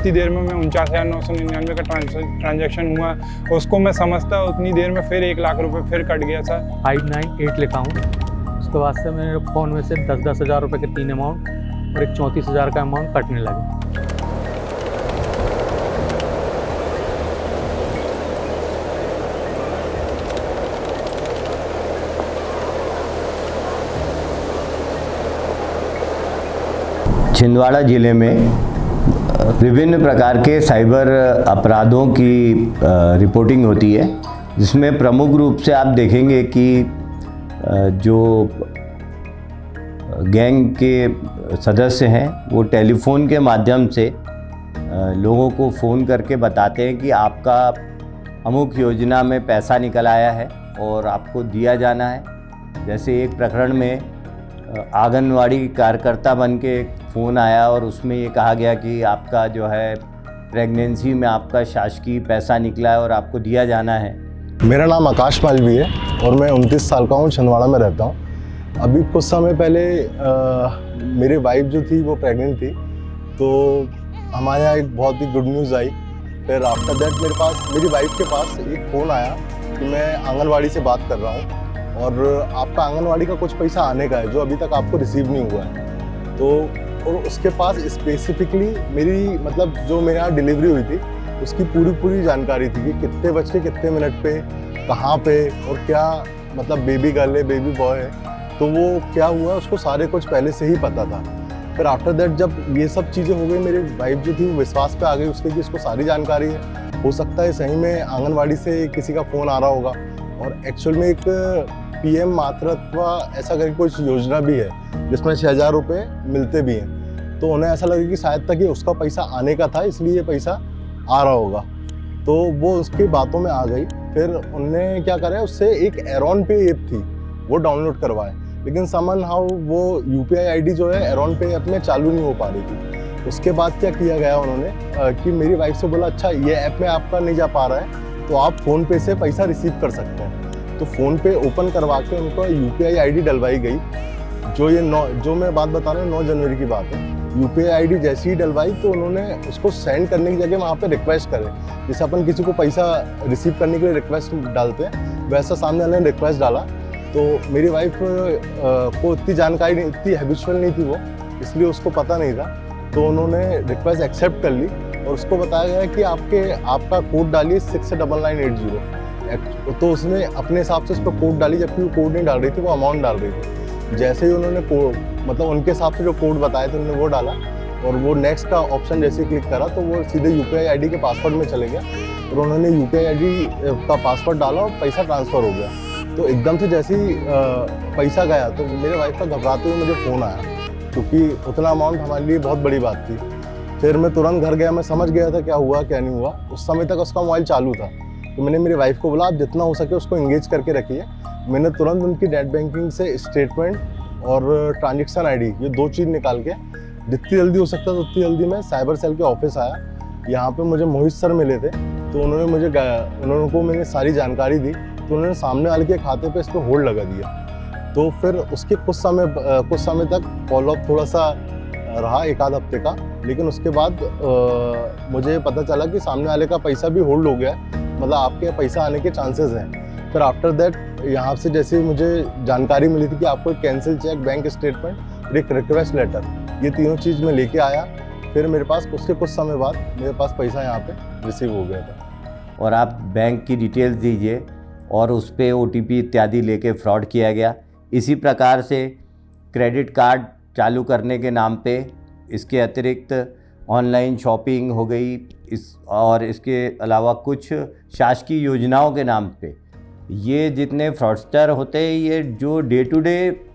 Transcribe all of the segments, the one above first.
जितनी देर में मैं 49,999 का ट्रांजैक्शन हुआ उसको मैं समझता उतनी देर में फिर 1 लाख रुपए फिर कट गया था। 598 लिखा हूँ। उसके बाद से मेरे फ़ोन में से 10-10 हज़ार रुपये के 3 अमाउंट और एक 34,000 का अमाउंट कटने लगे। छिंदवाड़ा ज़िले में विभिन्न प्रकार के साइबर अपराधों की रिपोर्टिंग होती है, जिसमें प्रमुख रूप से आप देखेंगे कि जो गैंग के सदस्य हैं वो टेलीफोन के माध्यम से लोगों को फ़ोन करके बताते हैं कि आपका अमुक योजना में पैसा निकल आया है और आपको दिया जाना है। जैसे एक प्रकरण में आंगनवाड़ी कार्यकर्ता बन के एक फ़ोन आया और उसमें ये कहा गया कि आपका जो है प्रेगनेंसी में आपका शासकीय पैसा निकला है और आपको दिया जाना है। मेरा नाम आकाश मालवी है और मैं 29 साल का हूँ, छिंदवाड़ा में रहता हूँ। अभी कुछ समय पहले मेरी वाइफ जो थी वो प्रेग्नेंट थी, तो हमारे यहाँ एक बहुत ही गुड न्यूज़ आई। फिर आफ्टर दैट मेरी वाइफ के पास एक फ़ोन आया कि मैं आंगनवाड़ी से बात कर रहा हूँ और आपका आंगनवाड़ी का कुछ पैसा आने का है जो अभी तक आपको रिसीव नहीं हुआ है। तो और उसके पास स्पेसिफिकली मेरी मतलब जो मेरे यहाँ डिलीवरी हुई थी उसकी पूरी जानकारी थी कि कितने बज के कितने मिनट पे कहाँ पे और क्या मतलब बेबी गर्ल है बेबी बॉय है, तो वो क्या हुआ उसको सारे कुछ पहले से ही पता था। फिर आफ्टर दैट जब ये सब चीज़ें हो गई, मेरी वाइफ जो थी वो विश्वास पे आ गई उसके कि इसको सारी जानकारी है। हो सकता है सही में आंगनवाड़ी से किसी का फ़ोन आ रहा होगा और एक्चुअल में एक PM मातृत्व ऐसा करके कुछ योजना भी है जिसमें 6,000 रुपये मिलते भी हैं। तो उन्हें ऐसा लगे कि शायद तक ये उसका पैसा आने का था इसलिए ये पैसा आ रहा होगा, तो वो उसकी बातों में आ गई। फिर उनने क्या करा उससे एक एरॉन पे ऐप थी वो डाउनलोड करवाए, लेकिन समन हाउ वो UPI ID जो है एरॉन पे ऐप में चालू नहीं हो पा रही थी। उसके बाद क्या किया गया उन्होंने कि मेरी वाइफ से बोला अच्छा ये ऐप में आपका नहीं जा पा रहा है तो आप फ़ोन पे से पैसा रिसीव कर सकते हैं। तो फ़ोन पे ओपन करवा के उनको UPI ID डलवाई गई। जो मैं बात बता रहा हूँ 9 जनवरी की बात है। UPI ID जैसे ही डलवाई तो उन्होंने उसको सेंड करने की जगह वहाँ पे रिक्वेस्ट करे, जैसे अपन किसी को पैसा रिसीव करने के लिए रिक्वेस्ट डालते हैं वैसा सामने वाले ने रिक्वेस्ट डाला। तो मेरी वाइफ को इतनी जानकारी नहीं, इतनी हैबिचुअल नहीं थी वो, इसलिए उसको पता नहीं था। तो उन्होंने रिक्वेस्ट एक्सेप्ट कर ली और उसको बताया गया कि आपका कोड डालिए 69980। तो उसने अपने हिसाब से उस पर कोड डाली, जबकि वो कोड नहीं डाल रही थी, वो अमाउंट डाल रही थी। जैसे ही उन्होंने कोड मतलब उनके हिसाब से जो कोड बताए थे उन्होंने वो डाला और वो नेक्स्ट का ऑप्शन जैसे ही क्लिक करा तो वो सीधे UPI ID के पासवर्ड में चले गया और उन्होंने UPI ID का पासवर्ड डाला और पैसा ट्रांसफ़र हो गया। तो एकदम से जैसे ही पैसा गया तो मेरे वाइफ का घबराते हुए मुझे फ़ोन आया, क्योंकि उतना अमाउंट हमारे लिए बहुत बड़ी बात थी। फिर मैं तुरंत घर गया, मैं समझ गया था क्या हुआ क्या नहीं हुआ। उस समय तक उसका मोबाइल चालू था, तो मैंने मेरी वाइफ को बोला आप जितना हो सके उसको एंगेज करके रखिए। मैंने तुरंत उनकी नेट बैंकिंग से स्टेटमेंट और ट्रांजैक्शन ID ये 2 चीज़ निकाल के जितनी जल्दी हो सकता था उतनी जल्दी मैं साइबर सेल के ऑफिस आया। यहाँ पे मुझे मोहित सर मिले थे, तो उन्होंने को मैंने सारी जानकारी दी, तो उन्होंने सामने वाले के खाते पे इस पर होल्ड लगा दिया। तो फिर उसके कुछ समय तक फॉलोअप थोड़ा सा रहा, 1 आध हफ्ते का, लेकिन उसके बाद मुझे पता चला कि सामने वाले का पैसा भी होल्ड हो गया, मतलब आपके पैसा आने के चांसेस हैं। फिर आफ्टर दैट यहाँ से जैसे मुझे जानकारी मिली थी कि आपको एक कैंसिल चेक, बैंक स्टेटमेंट और एक रिक्वेस्ट लेटर, ये तीनों चीज़ मैं लेके आया। फिर मेरे पास उसके कुछ समय बाद मेरे पास पैसा यहाँ पे रिसीव हो गया था। और आप बैंक की डिटेल्स दीजिए और उस पर OTP इत्यादि लेके फ्रॉड किया गया। इसी प्रकार से क्रेडिट कार्ड चालू करने के नाम पे इसके अतिरिक्त ऑनलाइन शॉपिंग हो गई, और इसके अलावा कुछ शासकीय योजनाओं के नाम पे ये जितने फ्रॉडस्टर होते हैं, ये जो डे टू डे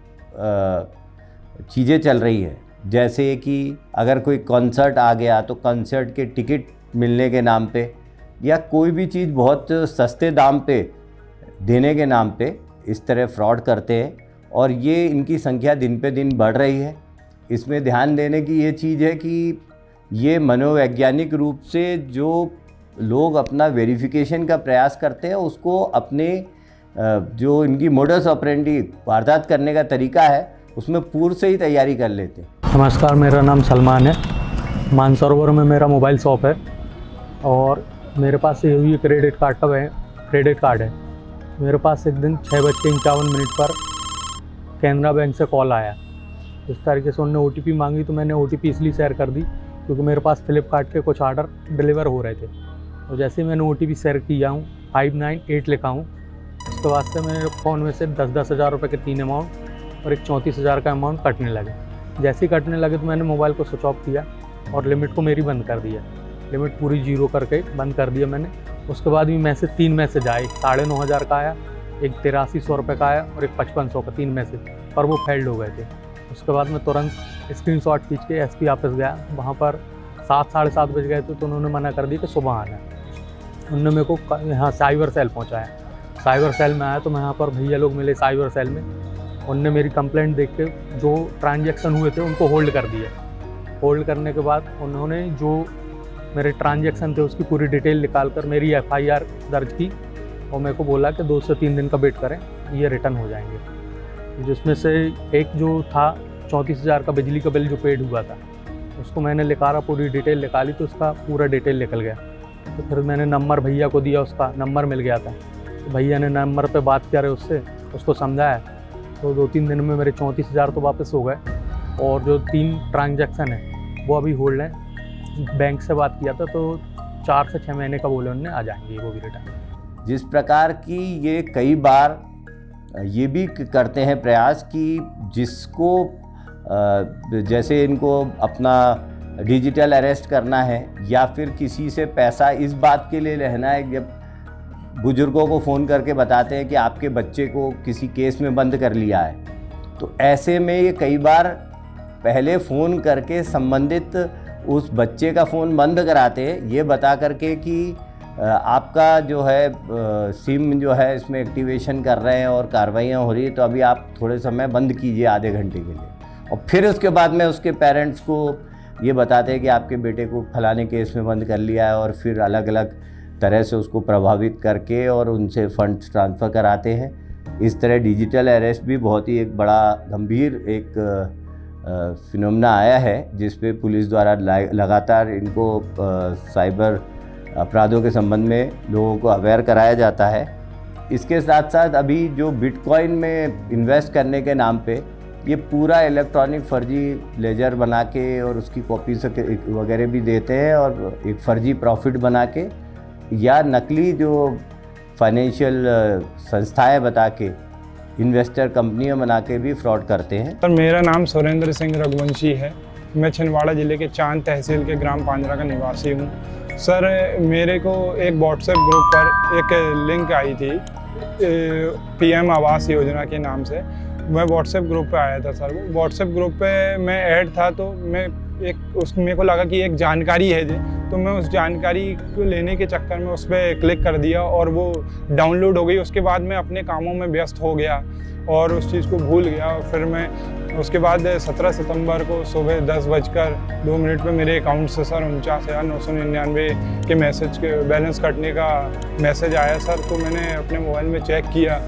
चीज़ें चल रही है, जैसे कि अगर कोई कॉन्सर्ट आ गया तो कॉन्सर्ट के टिकट मिलने के नाम पे या कोई भी चीज़ बहुत सस्ते दाम पे देने के नाम पे इस तरह फ्रॉड करते हैं, और ये इनकी संख्या दिन पे दिन बढ़ रही है। इसमें ध्यान देने की ये चीज़ है कि ये मनोवैज्ञानिक रूप से जो लोग अपना वेरिफिकेशन का प्रयास करते हैं उसको अपने जो इनकी मोडस ऑपरेंडी वारदात करने का तरीका है उसमें पूर्व से ही तैयारी कर लेते हैं। नमस्कार, मेरा नाम सलमान है। मानसरोवर में मेरा मोबाइल शॉप है और मेरे पास यही क्रेडिट कार्ड है। मेरे पास एक दिन 6:51 पर कैनरा बैंक से कॉल आया। इस तरीके से उन्होंने OTP मांगी, तो मैंने OTP इसलिए शेयर कर दी क्योंकि मेरे पास फ्लिपकार्ट के कुछ ऑर्डर डिलीवर हो रहे थे। और जैसे ही मैंने OTP शेयर किया हूँ, 598 लिखा हूँ, उसके बाद से मेरे फ़ोन में से 10-10 हज़ार रुपये के 3 अमाउंट और एक 34,000 का अमाउंट कटने लगे। जैसे ही कटने लगे तो मैंने मोबाइल को स्विच ऑफ किया और लिमिट को मेरी बंद कर दिया। लिमिट पूरी 0 करके बंद कर दिया मैंने। उसके बाद भी 3 मैसेज आए, 9,500 का आया, एक 8300 रुपये का आया और एक 5500 का, 3 मैसेज, पर वो फेल्ड हो गए थे। उसके बाद मैं तुरंत स्क्रीनशॉट खींच के SP ऑफिस गया। वहाँ पर 7-7:30 बज गए थे, तो उन्होंने मना कर दिया कि सुबह आना। उन्होंने मेरे को यहाँ साइबर सेल पहुँचाया। साइबर सेल में आया तो मैं यहाँ पर भैया लोग मिले साइबर सेल में। उनने मेरी कंप्लेंट देख के जो ट्रांजैक्शन हुए थे उनको होल्ड कर दिया। होल्ड करने के बाद उन्होंने जो मेरे ट्रांजैक्शन थे उसकी पूरी डिटेल निकाल कर मेरी FIR दर्ज की और मेरे को बोला कि 2 से 3 दिन का वेट करें, ये रिटर्न हो जाएंगे। जिसमें से एक जो था 34,000 का बिजली का बिल जो पेड हुआ था, उसको मैंने निकाला, पूरी डिटेल निकाली तो उसका पूरा डिटेल निकल गया। तो फिर मैंने नंबर भैया को दिया, उसका नंबर मिल गया था। तो भैया ने नंबर पे बात किया रहे उससे, उसको समझाया, तो 2-3 दिन में मेरे 34,000 तो वापस हो गए। और जो 3 ट्रांजैक्शन है वो अभी होल्ड है। बैंक से बात किया था तो 4 से 6 महीने का बोले उन्होंने, आ जाएंगे वो भी रिटर्न। जिस प्रकार की ये कई बार ये भी करते हैं प्रयास कि जिसको जैसे इनको अपना डिजिटल अरेस्ट करना है या फिर किसी से पैसा इस बात के लिए लेना है, जब बुजुर्गों को फ़ोन करके बताते हैं कि आपके बच्चे को किसी केस में बंद कर लिया है, तो ऐसे में ये कई बार पहले फ़ोन करके संबंधित उस बच्चे का फ़ोन बंद कराते हैं, ये बता करके कि आपका जो है सिम जो है इसमें एक्टिवेशन कर रहे हैं और कार्रवाइयाँ हो रही है, तो अभी आप थोड़े समय बंद कीजिए आधे घंटे के लिए। और फिर उसके बाद में उसके पेरेंट्स को ये बताते हैं कि आपके बेटे को फलाने केस में बंद कर लिया है, और फिर अलग अलग तरह से उसको प्रभावित करके और उनसे फंड्स ट्रांसफ़र कराते हैं। इस तरह डिजिटल अरेस्ट भी बहुत ही एक बड़ा गंभीर एक फिनोमेना आया है, जिस पे पुलिस द्वारा लगातार इनको साइबर अपराधों के संबंध में लोगों को अवेयर कराया जाता है। इसके साथ साथ अभी जो बिटकॉइन में इन्वेस्ट करने के नाम पे ये पूरा इलेक्ट्रॉनिक फर्जी लेजर बना के और उसकी कॉपी वगैरह भी देते हैं, और एक फर्जी प्रॉफिट बना के या नकली जो फाइनेंशियल संस्थाएं बता के इन्वेस्टर कंपनियां बना के भी फ्रॉड करते हैं। सर मेरा नाम सुरेंद्र सिंह रघुवंशी है। मैं छिंदवाड़ा ज़िले के चांद तहसील के ग्राम पांजरा का निवासी हूँ। सर मेरे को एक व्हाट्सएप ग्रुप पर एक लिंक आई थी PM आवास योजना के नाम से। मैं व्हाट्सएप ग्रुप पे आया था सर। वो व्हाट्सएप ग्रुप पे मैं ऐड था, तो मैं मेरे को लगा कि एक जानकारी है जी, तो मैं उस जानकारी को लेने के चक्कर में उस पर क्लिक कर दिया और वो डाउनलोड हो गई। उसके बाद मैं अपने कामों में व्यस्त हो गया और उस चीज़ को भूल गया। और फिर मैं उसके बाद 17 सितंबर को सुबह 10:02 पे मेरे अकाउंट से सर 49,999 के मैसेज के बैलेंस कटने का मैसेज आया सर। तो मैंने अपने मोबाइल में चेक किया।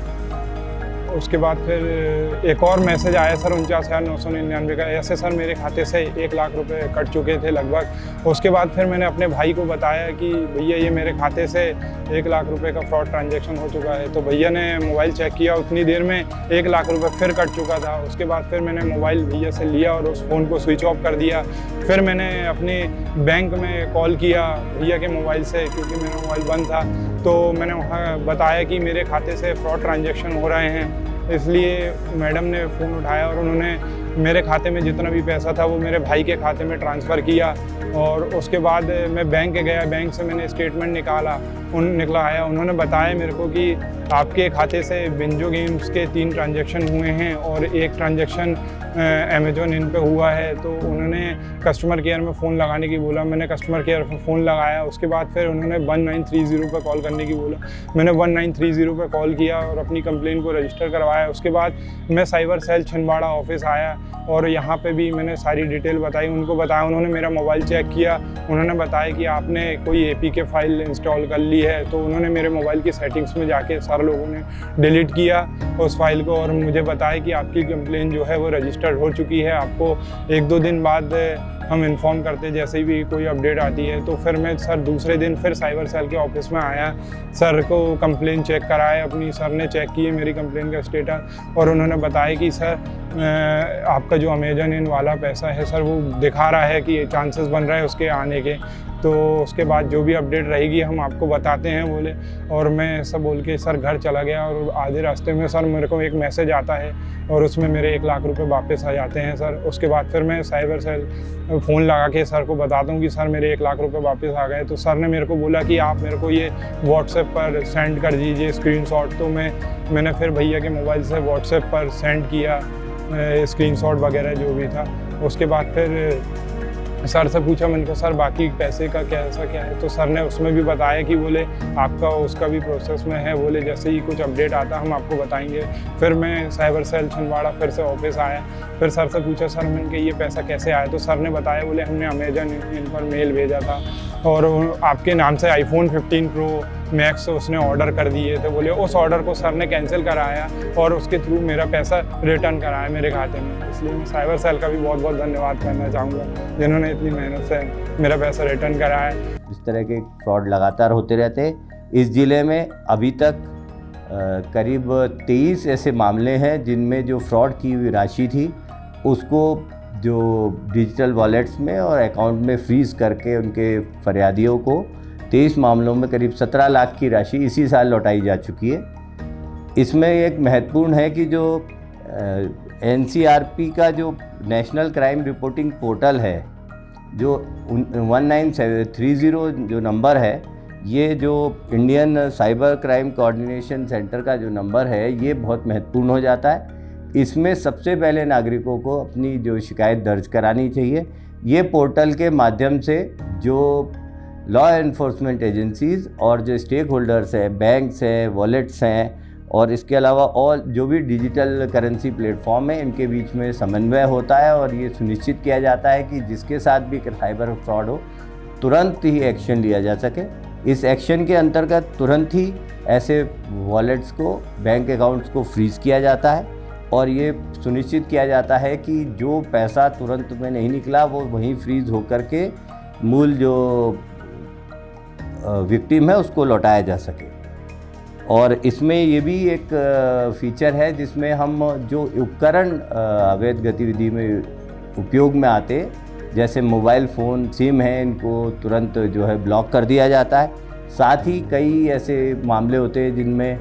उसके बाद फिर एक और मैसेज आया सर 49,999 का। ऐसे सर मेरे खाते से 1 लाख रुपए कट चुके थे लगभग। उसके बाद फिर मैंने अपने भाई को बताया कि भैया ये मेरे खाते से 1 लाख रुपए का फ्रॉड ट्रांजैक्शन हो चुका है। तो भैया ने मोबाइल चेक किया, उतनी देर में 1 लाख रुपए फिर कट चुका था। उसके बाद फिर मैंने मोबाइल भैया से लिया और उस फ़ोन को स्विच ऑफ कर दिया। फिर मैंने अपने बैंक में कॉल किया भैया के मोबाइल से, क्योंकि मेरा मोबाइल बंद था। तो मैंने वहाँ बताया कि मेरे खाते से फ्रॉड ट्रांजैक्शन हो रहे हैं। इसलिए मैडम ने फ़ोन उठाया और उन्होंने मेरे खाते में जितना भी पैसा था वो मेरे भाई के खाते में ट्रांसफ़र किया। और उसके बाद मैं बैंक गया, बैंक से मैंने स्टेटमेंट निकला आया। उन्होंने बताया मेरे को कि आपके खाते से बिंजो गेम्स के 3 ट्रांजैक्शन हुए हैं और 1 ट्रांजैक्शन अमेजोन इन पे हुआ है। तो उन्होंने कस्टमर केयर में फ़ोन लगाने की बोला। मैंने कस्टमर केयर पर फ़ोन लगाया। उसके बाद फिर उन्होंने 1930 पे कॉल करने की बोला। मैंने 1930 पे कॉल किया और अपनी कंप्लेन को रजिस्टर करवाया। उसके बाद मैं साइबर सेल छिंदवाड़ा ऑफिस आया और यहाँ पे भी मैंने सारी डिटेल बताई, उनको बताया। उन्होंने मेरा मोबाइल चेक किया। उन्होंने बताया कि आपने कोई APK फाइल इंस्टॉल कर ली है। तो उन्होंने मेरे मोबाइल की सेटिंग्स में जाके सारे लोगों ने डिलीट किया उस फाइल को और मुझे बताया कि आपकी कंप्लेन जो है वो रजिस्टर्ड हो चुकी है। आपको 1-2 दिन बाद हम इन्फॉर्म करते जैसे ही भी कोई अपडेट आती है। तो फिर मैं सर दूसरे दिन फिर साइबर सेल के ऑफिस में आया, सर को कंप्लेन चेक कराया अपनी। सर ने चेक की मेरी कंप्लेन का स्टेटस और उन्होंने बताया कि सर आपका जो अमेजन इन वाला पैसा है सर वो दिखा रहा है कि चांसेस बन रहा है उसके आने के, तो उसके बाद जो भी अपडेट रहेगी हम आपको बताते हैं बोले। और मैं ऐसा बोल के सर घर चला गया और आधे रास्ते में सर मेरे को एक मैसेज आता है और उसमें मेरे 1 लाख रुपए वापस आ जाते हैं सर। उसके बाद फिर मैं साइबर सेल फ़ोन लगा के सर को बताता हूँ कि सर मेरे 1 लाख रुपए वापस आ गए। तो सर ने मेरे को बोला कि आप मेरे को ये व्हाट्सएप पर सेंड कर दीजिए स्क्रीनशॉट। तो मैंने फिर भैया के मोबाइल से व्हाट्सएप पर सेंड किया स्क्रीनशॉट वगैरह जो भी था। उसके बाद फिर सर से पूछा मैंने कहा सर बाकी पैसे का कैसा क्या है, तो सर ने उसमें भी बताया कि बोले आपका उसका भी प्रोसेस में है, बोले जैसे ही कुछ अपडेट आता हम आपको बताएंगे। फिर मैं साइबर सेल छिंदवाड़ा फिर से ऑफिस आया, फिर सर से पूछा सर मैंने कि ये पैसा कैसे आया, तो सर ने बताया बोले हमने अमेजन इन पर मेल भेजा था और आपके नाम से आईफोन 15 प्रो मैक्स उसने ऑर्डर कर दिए थे। बोले उस ऑर्डर को सर ने कैंसिल कराया और उसके थ्रू मेरा पैसा रिटर्न कराया मेरे खाते में। इसलिए मैं साइबर सेल का भी बहुत बहुत धन्यवाद करना चाहूँगा जिन्होंने इतनी मेहनत से मेरा पैसा रिटर्न कराया। इस तरह के फ्रॉड लगातार होते रहते हैं। इस ज़िले में अभी तक करीब 23 ऐसे मामले हैं जिनमें जो फ्रॉड की हुई राशि थी उसको जो डिजिटल वॉलेट्स में और अकाउंट में फ्रीज़ करके उनके फरियादियों को 23 मामलों में करीब 17 लाख की राशि इसी साल लौटाई जा चुकी है। इसमें एक महत्वपूर्ण है कि जो NCRP का जो नेशनल क्राइम रिपोर्टिंग पोर्टल है, जो 1930 जो नंबर है, ये जो Indian cyber crime coordination centre का जो नंबर है, ये बहुत महत्वपूर्ण हो जाता है। इसमें सबसे पहले नागरिकों को अपनी जो शिकायत दर्ज करानी चाहिए। ये पोर्टल के माध्यम से जो लॉ एनफोर्समेंट एजेंसीज़ और जो स्टेक होल्डर्स हैं, बैंक्स हैं, वॉलेट्स हैं और इसके अलावा और जो भी डिजिटल करेंसी प्लेटफॉर्म है, इनके बीच में समन्वय होता है और ये सुनिश्चित किया जाता है कि जिसके साथ भी साइबर फ्रॉड हो तुरंत ही एक्शन लिया जा सके। इस एक्शन के अंतर्गत तुरंत ही ऐसे वॉलेट्स को, बैंक अकाउंट्स को फ्रीज़ किया जाता है और ये सुनिश्चित किया जाता है कि जो पैसा तुरंत में नहीं निकला वो वहीं फ्रीज़ होकर के मूल जो विक्टिम है उसको लौटाया जा सके। और इसमें ये भी एक फीचर है जिसमें हम जो उपकरण अवैध गतिविधि में उपयोग में आते, जैसे मोबाइल फ़ोन, सिम है, इनको तुरंत जो है ब्लॉक कर दिया जाता है। साथ ही कई ऐसे मामले होते हैं जिनमें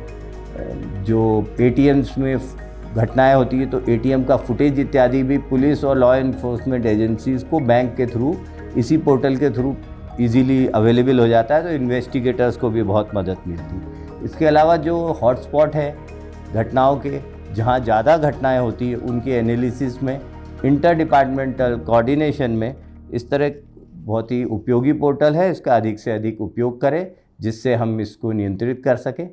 जो ATMs में घटनाएं होती है, तो ATM का फुटेज इत्यादि भी पुलिस और लॉ एनफोर्समेंट एजेंसीज़ को बैंक के थ्रू, इसी पोर्टल के थ्रू इजीली अवेलेबल हो जाता है, तो इन्वेस्टिगेटर्स को भी बहुत मदद मिलती है। इसके अलावा जो हॉटस्पॉट है घटनाओं के, जहां ज़्यादा घटनाएं होती है, उनके एनालिसिस में, इंटर डिपार्टमेंटल कोऑर्डिनेशन में इस तरह बहुत ही उपयोगी पोर्टल है। इसका अधिक से अधिक उपयोग करें जिससे हम इसको नियंत्रित कर सकें।